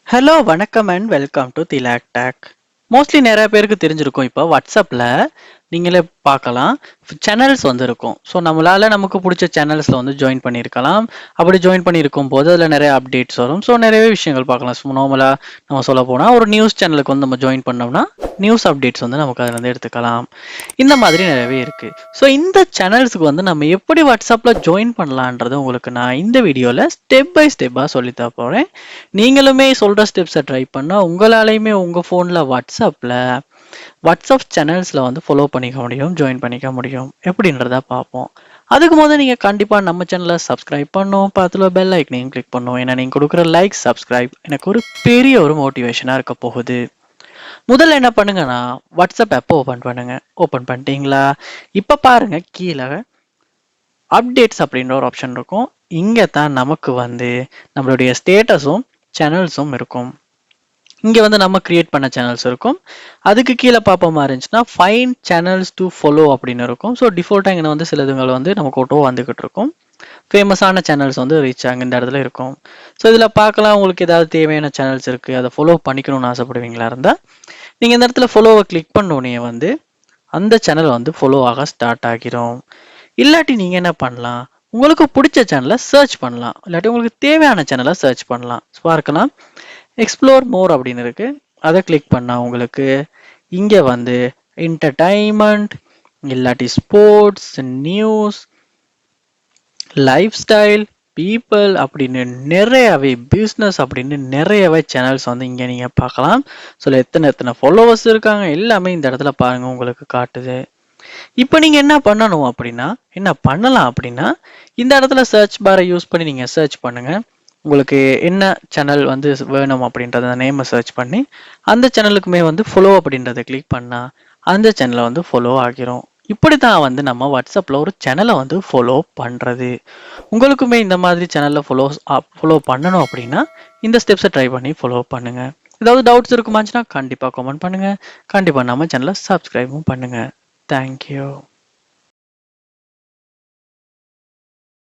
Hello வணக்கம் and welcome to Tilak tech. Mostly நிறைய பேருக்கு தெரிஞ்சிருக்கும். இப்போ வாட்ஸ்அப்பில் நீங்களே பார்க்கலாம், சேனல்ஸ் வந்து இருக்கும். ஸோ நம்மளால நமக்கு பிடிச்ச சேனல்ஸில் வந்து ஜாயின் பண்ணியிருக்கலாம். அப்படி ஜாயின் பண்ணியிருக்கும் போது அதில் நிறைய அப்டேட்ஸ் வரும். ஸோ நிறையவே விஷயங்கள் பார்க்கலாம். ஸோ நார்மலாக நம்ம சொல்ல போனால் ஒரு நியூஸ் சேனலுக்கு வந்து நம்ம ஜாயின் பண்ணோம்னா நியூஸ் அப்டேட்ஸ் வந்து நமக்கு அதில் வந்து எடுத்துக்கலாம். இந்த மாதிரி நிறையவே இருக்குது. ஸோ இந்த சேனல்ஸுக்கு வந்து நம்ம எப்படி வாட்ஸ்அப்பில் ஜாயின் பண்ணலான்றது உங்களுக்கு நான் இந்த வீடியோவில் ஸ்டெப் பை ஸ்டெப்பாக சொல்லித்தர போகிறேன். நீங்களுமே சொல்கிற ஸ்டெப்ஸை ட்ரை பண்ணால் உங்களாலையுமே உங்கள் ஃபோனில் வாட்ஸ்அப் சேனல்ஸில் வந்து ஃபாலோ பண்ணிக்க முடியும், ஜாயின் பண்ணிக்க முடியும். எப்படின்றத பார்ப்போம். அதுக்கு முதல்ல நீங்கள் கண்டிப்பாக நம்ம சேனலை சப்ஸ்கிரைப் பண்ணணும், பக்கத்தில் பெல் ஐக்கனையும் கிளிக் பண்ணணும். ஏன்னா நீங்கள் கொடுக்குற லைக், சப்ஸ்கிரைப் எனக்கு ஒரு பெரிய ஒரு மோட்டிவேஷனாக இருக்க போகுது. முதல்ல என்ன பண்ணுங்கன்னா, வாட்ஸ்அப் ஆப்பை ஓப்பன் பண்ணுங்க. ஓப்பன் பண்ணிட்டீங்களா? இப்போ பாருங்க, கீழே அப்டேட்ஸ் அப்படின்ற ஒரு ஆப்ஷன் இருக்கும். இங்கே தான் நமக்கு வந்து நம்மளுடைய ஸ்டேட்டஸும் சேனல்ஸும் இருக்கும். இங்கே வந்து நம்ம கிரியேட் பண்ண சேனல்ஸ் இருக்கும். அதுக்கு கீழே பார்ப்போமா இருந்துச்சுன்னா ஃபைன் சேனல்ஸ் டு ஃபாலோ அப்படின்னு இருக்கும். ஸோ டிஃபால்ட்டாக இங்கே வந்து சிலதுங்கள் வந்து நமக்கு ஓட்டோ வந்துக்கிட்டு இருக்கும். ஃபேமஸான சேனல்ஸ் வந்து ரீச் ஆகும் இந்த இடத்துல இருக்கும். ஸோ இதில் பார்க்கலாம், உங்களுக்கு ஏதாவது தேவையான சேனல்ஸ் இருக்குது, அதை ஃபாலோ பண்ணிக்கணும்னு ஆசைப்படுவீங்களா இருந்தால் நீங்கள் இந்த இடத்துல ஃபாலோவை கிளிக் பண்ணோடனே வந்து அந்த சேனல் வந்து ஃபாலோ ஆக ஸ்டார்ட் ஆகிரும். இல்லாட்டி நீங்கள் என்ன பண்ணலாம், உங்களுக்கு பிடிச்ச சேனலை சர்ச் பண்ணலாம். இல்லாட்டி உங்களுக்கு தேவையான சேனலை சர்ச் பண்ணலாம். பார்க்கலாம், எக்ஸ்ப்ளோர் மோர் அப்படின்னு இருக்கு. அதை கிளிக் பண்ணால் உங்களுக்கு இங்கே வந்து என்டர்டைன்மெண்ட், இல்லாட்டி sports, news, life style, people அப்படின்னு நிறையவே, பிஸ்னஸ் அப்படின்னு நிறையவே சேனல்ஸ் வந்து இங்கே நீங்கள் பார்க்கலாம். ஸோ எத்தனை ஃபாலோவர்ஸ் இருக்காங்க எல்லாமே இந்த இடத்துல பாருங்கள், உங்களுக்கு காட்டுது. இப்போ நீங்கள் என்ன பண்ணணும் அப்படின்னா, என்ன பண்ணலாம் அப்படின்னா, இந்த இடத்துல சர்ச் பாரை யூஸ் பண்ணி நீங்கள் சர்ச் பண்ணுங்கள். உங்களுக்கு என்ன சேனல் வந்து வேணும் அப்படின்றத நேமை சர்ச் பண்ணி அந்த சேனலுக்குமே வந்து ஃபாலோ அப்படின்றத கிளிக் பண்ணால் அந்த சேனலை வந்து ஃபாலோ ஆகிரும். இப்படி தான் வந்து நம்ம வாட்ஸ்அப்பில் ஒரு சேனலை வந்து ஃபாலோ பண்ணுறது. உங்களுக்குமே இந்த மாதிரி சேனலில் ஃபாலோ பண்ணணும் அப்படின்னா இந்த ஸ்டெப்ஸை ட்ரை பண்ணி ஃபாலோ பண்ணுங்கள். ஏதாவது டவுட்ஸ் இருக்குமாச்சுன்னா கண்டிப்பாக கமெண்ட் பண்ணுங்கள். கண்டிப்பாக நம்ம சேனலை சப்ஸ்கிரைபும் பண்ணுங்கள். தேங்க்யூ.